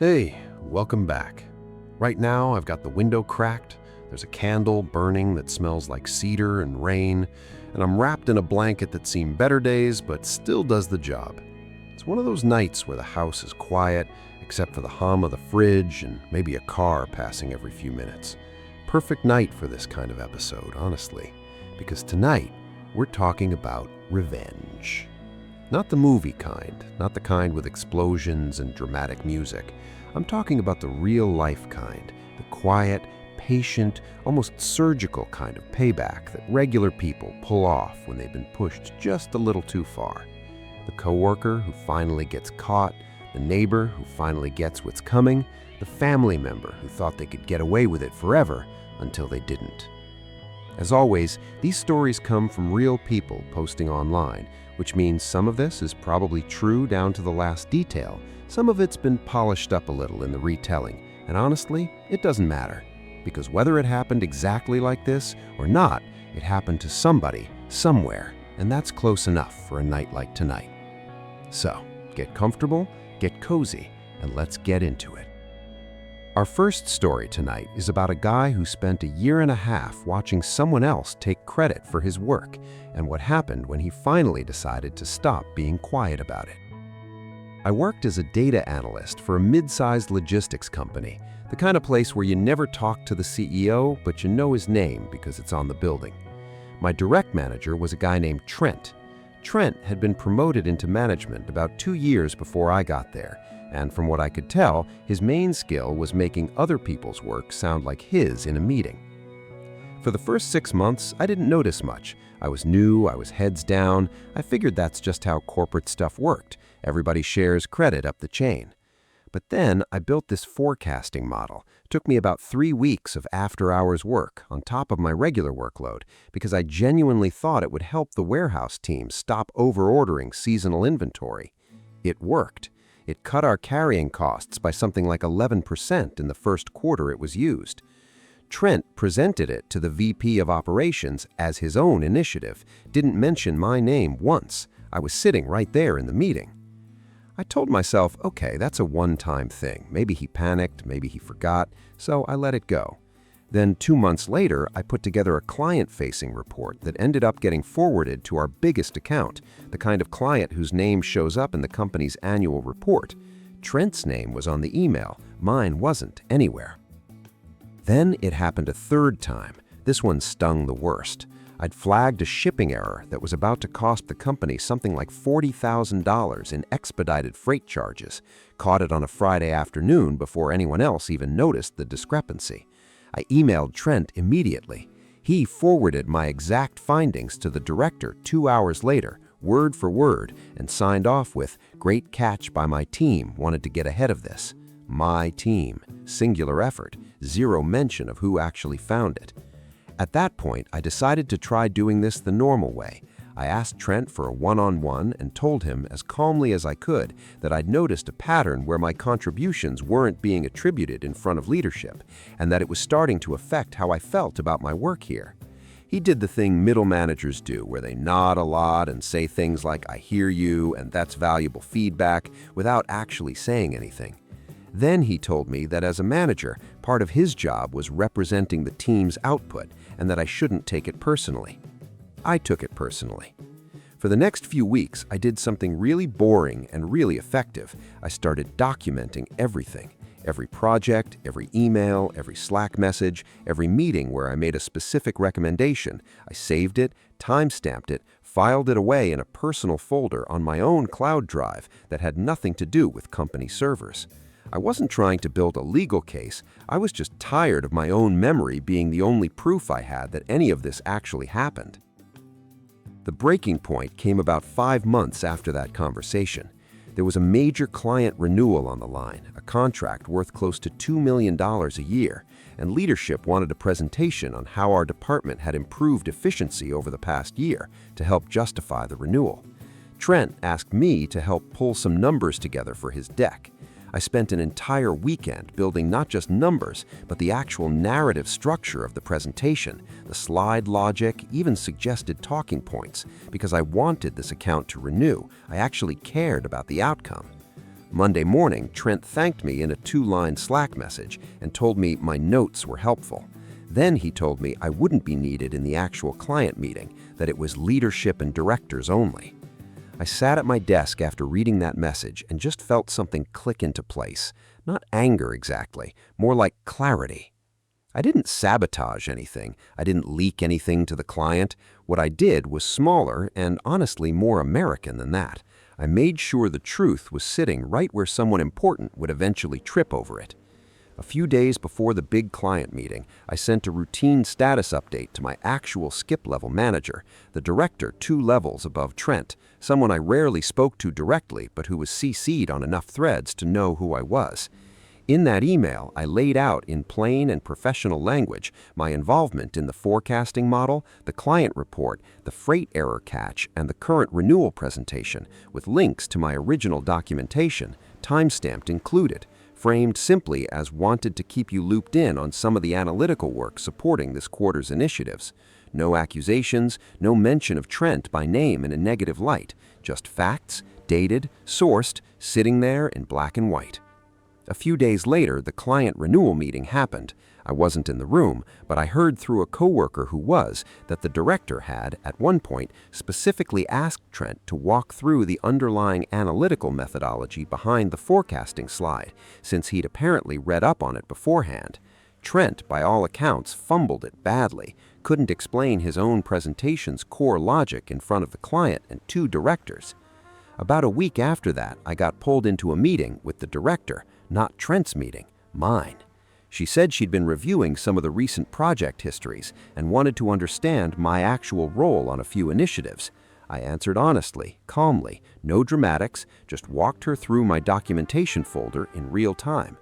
Hey, welcome back. Right now, I've got the window cracked, there's a candle burning that smells like cedar and rain, and I'm wrapped in a blanket that's seen better days but still does the job. It's one of those nights where the house is quiet, except for the hum of the fridge and maybe a car passing every few minutes. Perfect night for this kind of episode, honestly, because tonight we're talking about revenge. Not the movie kind, not the kind with explosions and dramatic music. I'm talking about the real-life kind, the quiet, patient, almost surgical kind of payback that regular people pull off when they've been pushed just a little too far. The coworker who finally gets caught, the neighbor who finally gets what's coming, the family member who thought they could get away with it forever until they didn't. As always, these stories come from real people posting online, which means some of this is probably true down to the last detail. Some of it's been polished up a little in the retelling, and honestly, it doesn't matter. Because whether it happened exactly like this or not, it happened to somebody, somewhere, and that's close enough for a night like tonight. So, get comfortable, get cozy, and let's get into it. Our first story tonight is about a guy who spent a year and a half watching someone else take credit for his work and what happened when he finally decided to stop being quiet about it. I worked as a data analyst for a mid-sized logistics company, the kind of place where you never talk to the CEO, but you know his name because it's on the building. My direct manager was a guy named Trent. Trent had been promoted into management about 2 years before I got there, and from what I could tell, his main skill was making other people's work sound like his in a meeting. For the first 6 months, I didn't notice much. I was new, I was heads down. I figured that's just how corporate stuff worked. Everybody shares credit up the chain. But then I built this forecasting model. It took me about 3 weeks of after-hours work on top of my regular workload because I genuinely thought it would help the warehouse team stop over-ordering seasonal inventory. It worked. It cut our carrying costs by something like 11% in the first quarter it was used. Trent presented it to the VP of Operations as his own initiative, didn't mention my name once. I was sitting right there in the meeting. I told myself, okay, that's a one-time thing. Maybe he panicked, maybe he forgot, so I let it go. Then 2 months later, I put together a client-facing report that ended up getting forwarded to our biggest account, the kind of client whose name shows up in the company's annual report. Trent's name was on the email. Mine wasn't anywhere. Then it happened a third time. This one stung the worst. I'd flagged a shipping error that was about to cost the company something like $40,000 in expedited freight charges. Caught it on a Friday afternoon before anyone else even noticed the discrepancy. I emailed Trent immediately. He forwarded my exact findings to the director 2 hours later, word for word, and signed off with, "Great catch by my team, wanted to get ahead of this." My team, singular effort, zero mention of who actually found it. At that point, I decided to try doing this the normal way. I asked Trent for a one-on-one and told him as calmly as I could that I'd noticed a pattern where my contributions weren't being attributed in front of leadership and that it was starting to affect how I felt about my work here. He did the thing middle managers do, where they nod a lot and say things like, "I hear you," and "that's valuable feedback," without actually saying anything. Then he told me that as a manager, part of his job was representing the team's output and that I shouldn't take it personally. I took it personally. For the next few weeks, I did something really boring and really effective. I started documenting everything. Every project, every email, every Slack message, every meeting where I made a specific recommendation. I saved it, time-stamped it, filed it away in a personal folder on my own cloud drive that had nothing to do with company servers. I wasn't trying to build a legal case. I was just tired of my own memory being the only proof I had that any of this actually happened. The breaking point came about 5 months after that conversation. There was a major client renewal on the line, a contract worth close to $2 million a year, and leadership wanted a presentation on how our department had improved efficiency over the past year to help justify the renewal. Trent asked me to help pull some numbers together for his deck. I spent an entire weekend building not just numbers, but the actual narrative structure of the presentation, the slide logic, even suggested talking points, because I wanted this account to renew. I actually cared about the outcome. Monday morning, Trent thanked me in a 2-line Slack message and told me my notes were helpful. Then he told me I wouldn't be needed in the actual client meeting, that it was leadership and directors only. I sat at my desk after reading that message and just felt something click into place. Not anger exactly, more like clarity. I didn't sabotage anything. I didn't leak anything to the client. What I did was smaller and honestly more American than that. I made sure the truth was sitting right where someone important would eventually trip over it. A few days before the big client meeting, I sent a routine status update to my actual skip-level manager, the director 2 levels above Trent, someone I rarely spoke to directly but who was CC'd on enough threads to know who I was. In that email, I laid out in plain and professional language my involvement in the forecasting model, the client report, the freight error catch, and the current renewal presentation, with links to my original documentation, timestamped included, framed simply as wanted to keep you looped in on some of the analytical work supporting this quarter's initiatives. No accusations, no mention of Trent by name in a negative light, just facts, dated, sourced, sitting there in black and white. A few days later, the client renewal meeting happened. I wasn't in the room, but I heard through a coworker who was that the director had, at one point, specifically asked Trent to walk through the underlying analytical methodology behind the forecasting slide, since he'd apparently read up on it beforehand. Trent, by all accounts, fumbled it badly, couldn't explain his own presentation's core logic in front of the client and 2 directors. About a week after that, I got pulled into a meeting with the director, not Trent's meeting, mine. She said she'd been reviewing some of the recent project histories and wanted to understand my actual role on a few initiatives. I answered honestly, calmly, no dramatics, just walked her through my documentation folder in real time.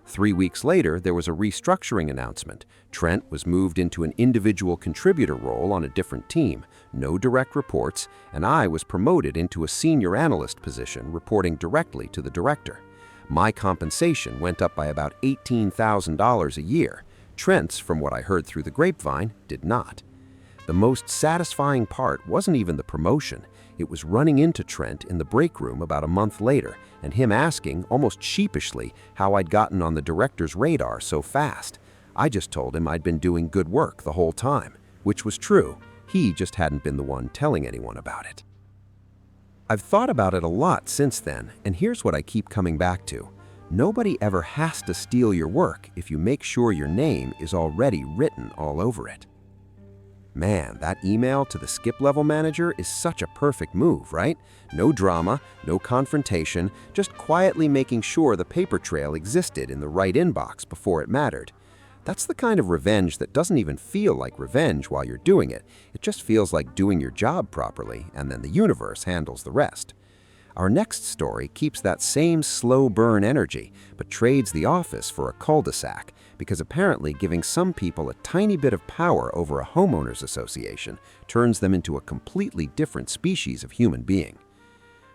3 weeks later, there was a restructuring announcement. Trent was moved into an individual contributor role on a different team, no direct reports, and I was promoted into a senior analyst position reporting directly to the director. My compensation went up by about $18,000 a year. Trent's, from what I heard through the grapevine, did not. The most satisfying part wasn't even the promotion. It was running into Trent in the break room about a month later and him asking, almost sheepishly, how I'd gotten on the director's radar so fast. I just told him I'd been doing good work the whole time, which was true. He just hadn't been the one telling anyone about it. I've thought about it a lot since then, and here's what I keep coming back to. Nobody ever has to steal your work if you make sure your name is already written all over it. Man, that email to the skip-level manager is such a perfect move, right? No drama, no confrontation, just quietly making sure the paper trail existed in the right inbox before it mattered. That's the kind of revenge that doesn't even feel like revenge while you're doing it. It just feels like doing your job properly, and then the universe handles the rest. Our next story keeps that same slow burn energy, but trades the office for a cul-de-sac, because apparently giving some people a tiny bit of power over a homeowners association turns them into a completely different species of human being.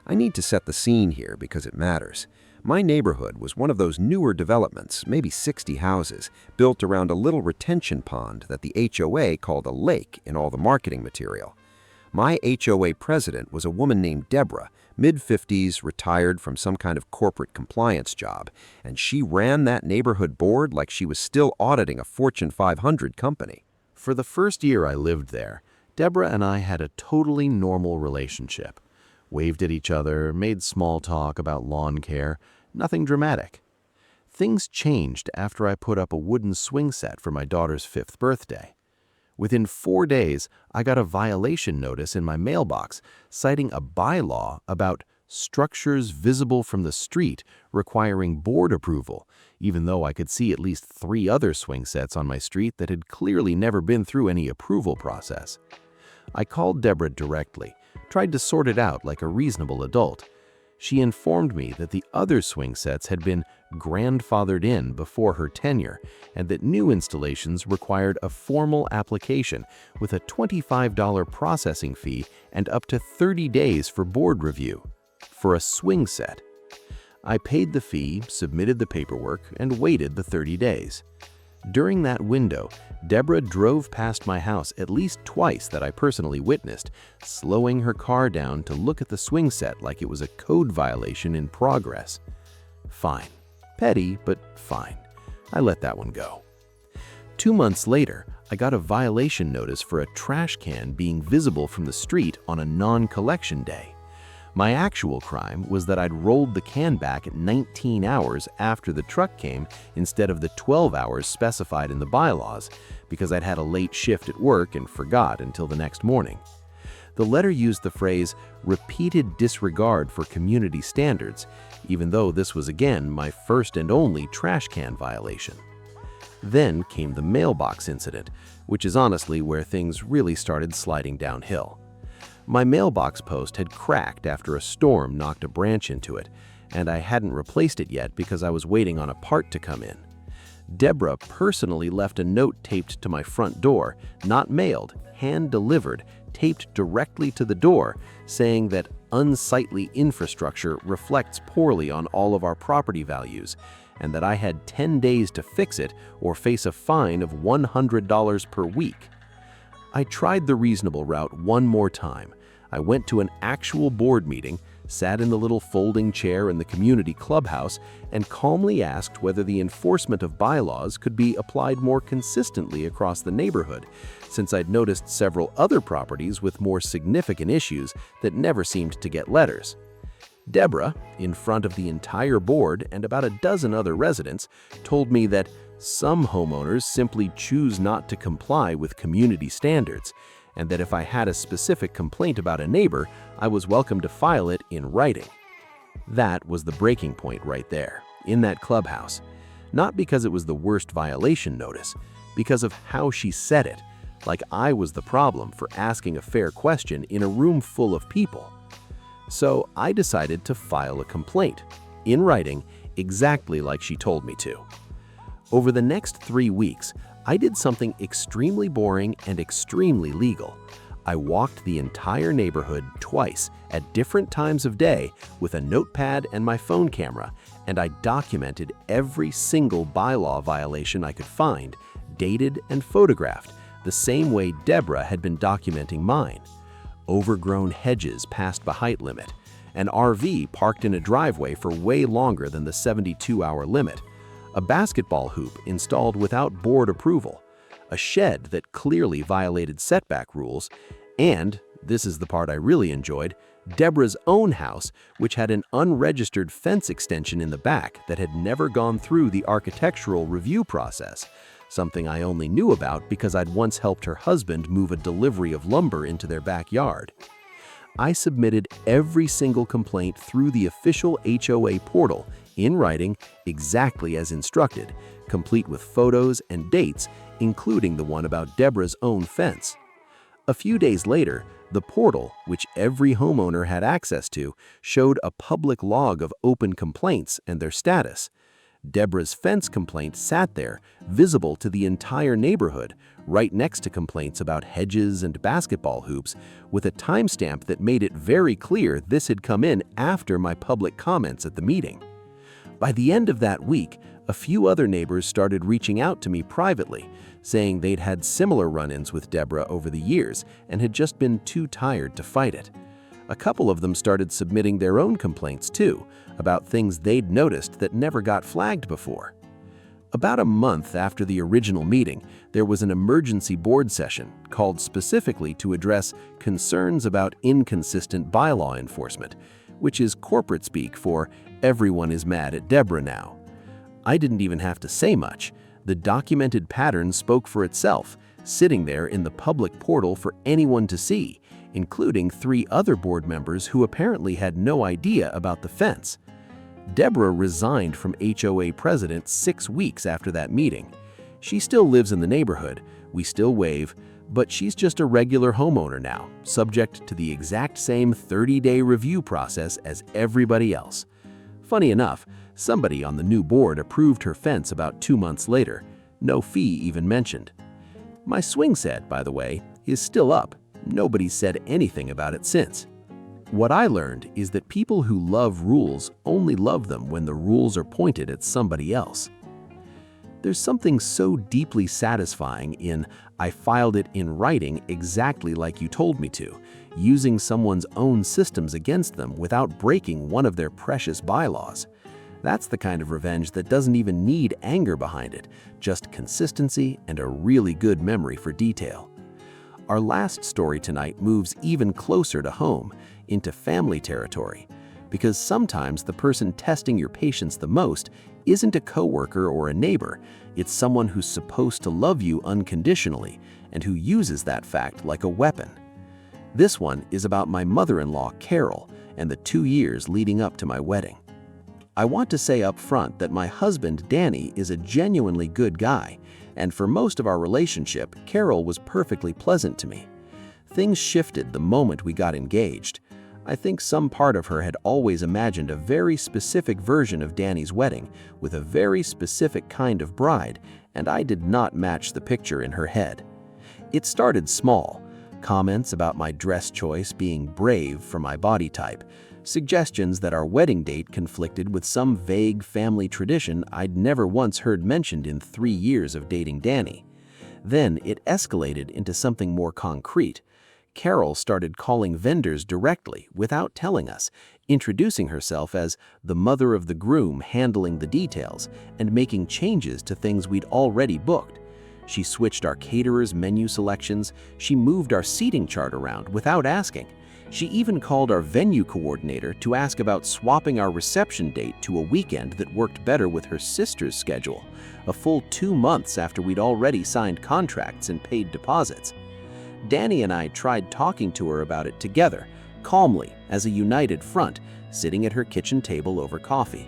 I need to set the scene here because it matters. My neighborhood was one of those newer developments, maybe 60 houses, built around a little retention pond that the HOA called a lake in all the marketing material. My HOA president was a woman named Deborah, mid-50s, retired from some kind of corporate compliance job, and she ran that neighborhood board like she was still auditing a Fortune 500 company. For the first year I lived there, Deborah and I had a totally normal relationship. Waved at each other, made small talk about lawn care, nothing dramatic. Things changed after I put up a wooden swing set for my daughter's 5th birthday. Within 4 days, I got a violation notice in my mailbox citing a bylaw about structures visible from the street requiring board approval, even though I could see at least 3 other swing sets on my street that had clearly never been through any approval process. I called Deborah directly, tried to sort it out like a reasonable adult. She informed me that the other swing sets had been grandfathered in before her tenure and that new installations required a formal application with a $25 processing fee and up to 30 days for board review. For a swing set. I paid the fee, submitted the paperwork, and waited the 30 days. During that window, Deborah drove past my house at least twice that I personally witnessed, slowing her car down to look at the swing set like it was a code violation in progress. Fine. Petty, but fine. I let that one go. 2 months later, I got a violation notice for a trash can being visible from the street on a non-collection day. My actual crime was that I'd rolled the can back at 19 hours after the truck came instead of the 12 hours specified in the bylaws because I'd had a late shift at work and forgot until the next morning. The letter used the phrase repeated disregard for community standards, even though this was again my first and only trash can violation. Then came the mailbox incident, which is honestly where things really started sliding downhill. My mailbox post had cracked after a storm knocked a branch into it, and I hadn't replaced it yet because I was waiting on a part to come in. Deborah personally left a note taped to my front door, not mailed, hand-delivered, taped directly to the door, saying that unsightly infrastructure reflects poorly on all of our property values, and that I had 10 days to fix it or face a fine of $100 per week. I tried the reasonable route one more time. I went to an actual board meeting, sat in the little folding chair in the community clubhouse, and calmly asked whether the enforcement of bylaws could be applied more consistently across the neighborhood, since I'd noticed several other properties with more significant issues that never seemed to get letters. Deborah, in front of the entire board and about a dozen other residents, told me that some homeowners simply choose not to comply with community standards, and that if I had a specific complaint about a neighbor, I was welcome to file it in writing. That was the breaking point right there, in that clubhouse. Not because it was the worst violation notice, because of how she said it, like I was the problem for asking a fair question in a room full of people. So I decided to file a complaint, in writing, exactly like she told me to. Over the next 3 weeks, I did something extremely boring and extremely legal. I walked the entire neighborhood twice at different times of day with a notepad and my phone camera, and I documented every single bylaw violation I could find, dated and photographed, the same way Deborah had been documenting mine. Overgrown hedges past the height limit, an RV parked in a driveway for way longer than the 72-hour limit, a basketball hoop installed without board approval, a shed that clearly violated setback rules, and, this is the part I really enjoyed, Deborah's own house, which had an unregistered fence extension in the back that had never gone through the architectural review process, something I only knew about because I'd once helped her husband move a delivery of lumber into their backyard. I submitted every single complaint through the official HOA portal, in writing, exactly as instructed, complete with photos and dates, including the one about Deborah's own fence. A few days later, the portal, which every homeowner had access to, showed a public log of open complaints and their status. Deborah's fence complaint sat there, visible to the entire neighborhood, right next to complaints about hedges and basketball hoops, with a timestamp that made it very clear this had come in after my public comments at the meeting. By the end of that week, a few other neighbors started reaching out to me privately, saying they'd had similar run-ins with Deborah over the years and had just been too tired to fight it. A couple of them started submitting their own complaints too, about things they'd noticed that never got flagged before. About a month after the original meeting, there was an emergency board session called specifically to address concerns about inconsistent bylaw enforcement, which is corporate speak for everyone is mad at Deborah now. I didn't even have to say much. The documented pattern spoke for itself, sitting there in the public portal for anyone to see, including 3 other board members who apparently had no idea about the fence. Deborah resigned from HOA president 6 weeks after that meeting. She still lives in the neighborhood, we still wave, but she's just a regular homeowner now, subject to the exact same 30-day review process as everybody else. Funny enough, somebody on the new board approved her fence about 2 months later, no fee even mentioned. My swing set, by the way, is still up. Nobody's said anything about it since. What I learned is that people who love rules only love them when the rules are pointed at somebody else. There's something so deeply satisfying in I filed it in writing exactly like you told me to, using someone's own systems against them without breaking one of their precious bylaws. That's the kind of revenge that doesn't even need anger behind it, just consistency and a really good memory for detail. Our last story tonight moves even closer to home, into family territory, because sometimes the person testing your patience the most isn't a coworker or a neighbor, it's someone who's supposed to love you unconditionally and who uses that fact like a weapon. This one is about my mother-in-law, Carol, and the 2 years leading up to my wedding. I want to say up front that my husband, Danny, is a genuinely good guy, and for most of our relationship, Carol was perfectly pleasant to me. Things shifted the moment we got engaged. I think some part of her had always imagined a very specific version of Danny's wedding with a very specific kind of bride, and I did not match the picture in her head. It started small, comments about my dress choice being brave for my body type, suggestions that our wedding date conflicted with some vague family tradition I'd never once heard mentioned in 3 years of dating Danny. Then it escalated into something more concrete. Carol started calling vendors directly without telling us, introducing herself as the mother of the groom handling the details and making changes to things we'd already booked. She switched our caterer's menu selections, she moved our seating chart around without asking. She even called our venue coordinator to ask about swapping our reception date to a weekend that worked better with her sister's schedule, a full 2 months after we'd already signed contracts and paid deposits. Danny and I tried talking to her about it together, calmly, as a united front, sitting at her kitchen table over coffee.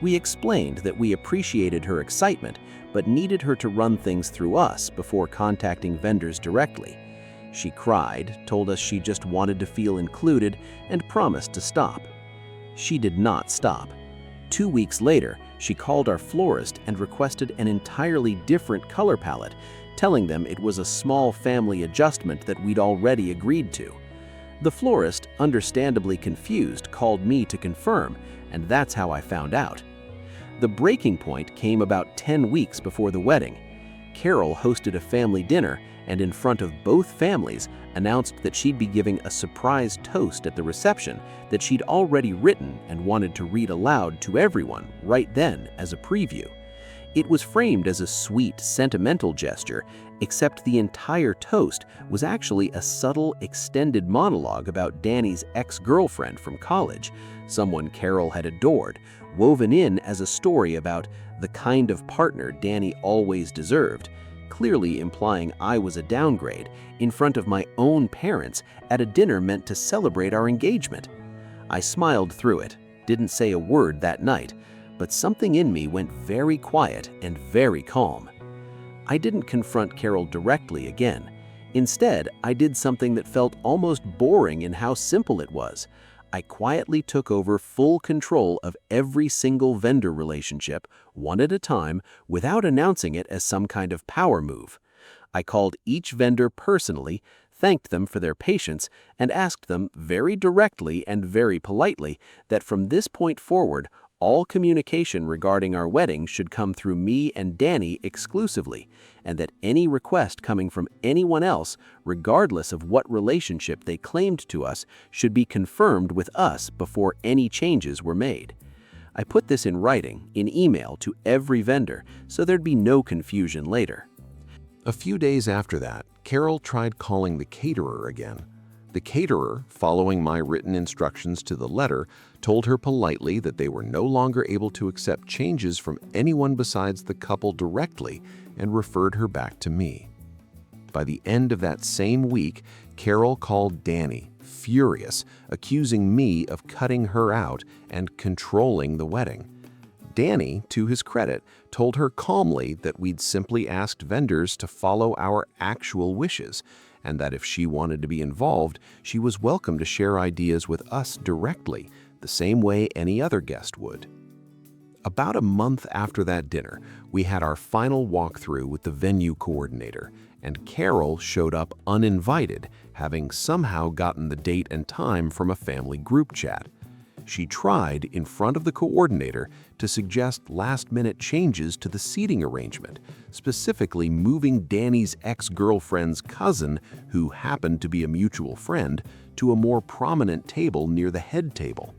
We explained that we appreciated her excitement, but needed her to run things through us before contacting vendors directly. She cried, told us she just wanted to feel included, and promised to stop. She did not stop. 2 weeks later, she called our florist and requested an entirely different color palette, telling them it was a small family adjustment that we'd already agreed to. The florist, understandably confused, called me to confirm, and that's how I found out. The breaking point came about 10 weeks before the wedding. Carol hosted a family dinner and in front of both families announced that she'd be giving a surprise toast at the reception that she'd already written and wanted to read aloud to everyone right then as a preview. It was framed as a sweet, sentimental gesture, except the entire toast was actually a subtle, extended monologue about Danny's ex-girlfriend from college, someone Carol had adored, woven in as a story about the kind of partner Danny always deserved, clearly implying I was a downgrade, in front of my own parents at a dinner meant to celebrate our engagement. I smiled through it, didn't say a word that night, but something in me went very quiet and very calm. I didn't confront Carol directly again. Instead, I did something that felt almost boring in how simple it was. I quietly took over full control of every single vendor relationship, one at a time, without announcing it as some kind of power move. I called each vendor personally, thanked them for their patience, and asked them very directly and very politely that from this point forward, all communication regarding our wedding should come through me and Danny exclusively, and that any request coming from anyone else, regardless of what relationship they claimed to us, should be confirmed with us before any changes were made. I put this in writing, in email to every vendor, so there'd be no confusion later. A few days after that, Carol tried calling the caterer again. The caterer, following my written instructions to the letter, told her politely that they were no longer able to accept changes from anyone besides the couple directly and referred her back to me. By the end of that same week, Carol called Danny, furious, accusing me of cutting her out and controlling the wedding. Danny, to his credit, told her calmly that we'd simply asked vendors to follow our actual wishes, and that if she wanted to be involved, she was welcome to share ideas with us directly, the same way any other guest would. About a month after that dinner, we had our final walkthrough with the venue coordinator, and Carol showed up uninvited, having somehow gotten the date and time from a family group chat. She tried, in front of the coordinator, to suggest last-minute changes to the seating arrangement, specifically moving Danny's ex-girlfriend's cousin, who happened to be a mutual friend, to a more prominent table near the head table.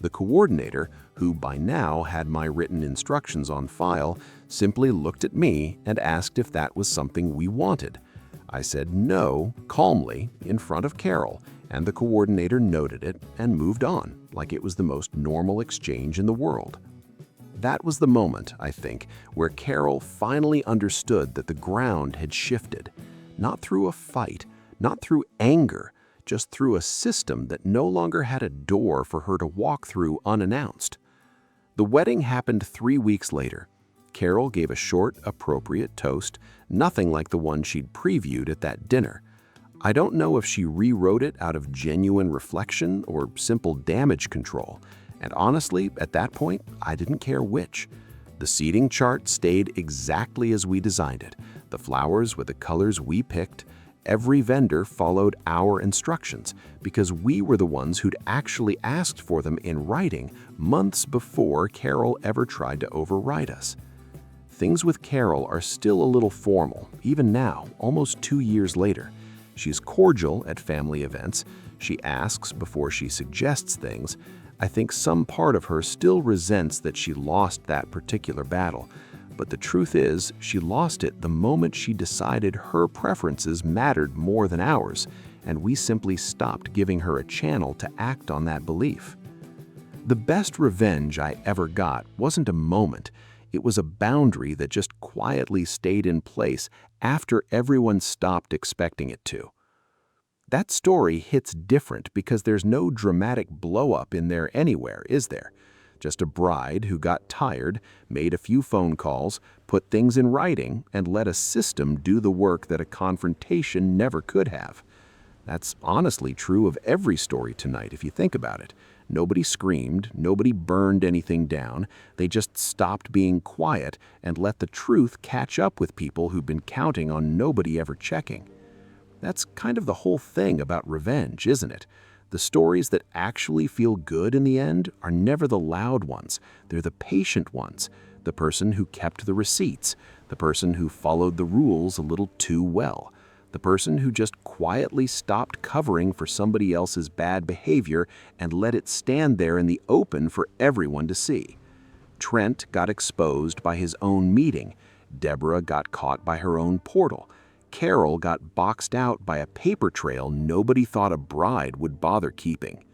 The coordinator, who by now had my written instructions on file, simply looked at me and asked if that was something we wanted. I said no, calmly, in front of Carol, and the coordinator noted it and moved on, like it was the most normal exchange in the world. That was the moment, I think, where Carol finally understood that the ground had shifted, not through a fight, not through anger, just through a system that no longer had a door for her to walk through unannounced. The wedding happened 3 weeks later. Carol gave a short, appropriate toast, nothing like the one she'd previewed at that dinner. I don't know if she rewrote it out of genuine reflection or simple damage control, and honestly, at that point, I didn't care which. The seating chart stayed exactly as we designed it. The flowers with the colors we picked. Every vendor followed our instructions because we were the ones who'd actually asked for them in writing months before Carol ever tried to override us. Things with Carol are still a little formal, even now, almost 2 years later. She's cordial at family events. She asks before she suggests things. I think some part of her still resents that she lost that particular battle. But the truth is, she lost it the moment she decided her preferences mattered more than ours, and we simply stopped giving her a channel to act on that belief. The best revenge I ever got wasn't a moment. It was a boundary that just quietly stayed in place after everyone stopped expecting it to. That story hits different because there's no dramatic blow-up in there anywhere, is there? Just a bride who got tired, made a few phone calls, put things in writing, and let a system do the work that a confrontation never could have. That's honestly true of every story tonight if you think about it. Nobody screamed, nobody burned anything down. They just stopped being quiet and let the truth catch up with people who've been counting on nobody ever checking. That's kind of the whole thing about revenge, isn't it? The stories that actually feel good in the end are never the loud ones. They're the patient ones. The person who kept the receipts. The person who followed the rules a little too well. The person who just quietly stopped covering for somebody else's bad behavior and let it stand there in the open for everyone to see. Trent got exposed by his own meeting. Deborah got caught by her own portal. Carol got boxed out by a paper trail nobody thought a bride would bother keeping.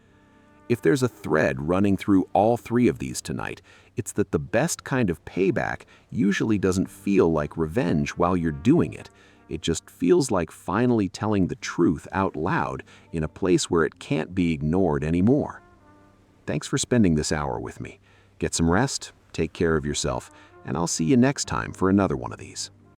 If there's a thread running through all three of these tonight, it's that the best kind of payback usually doesn't feel like revenge while you're doing it. It just feels like finally telling the truth out loud in a place where it can't be ignored anymore. Thanks for spending this hour with me. Get some rest, take care of yourself, and I'll see you next time for another one of these.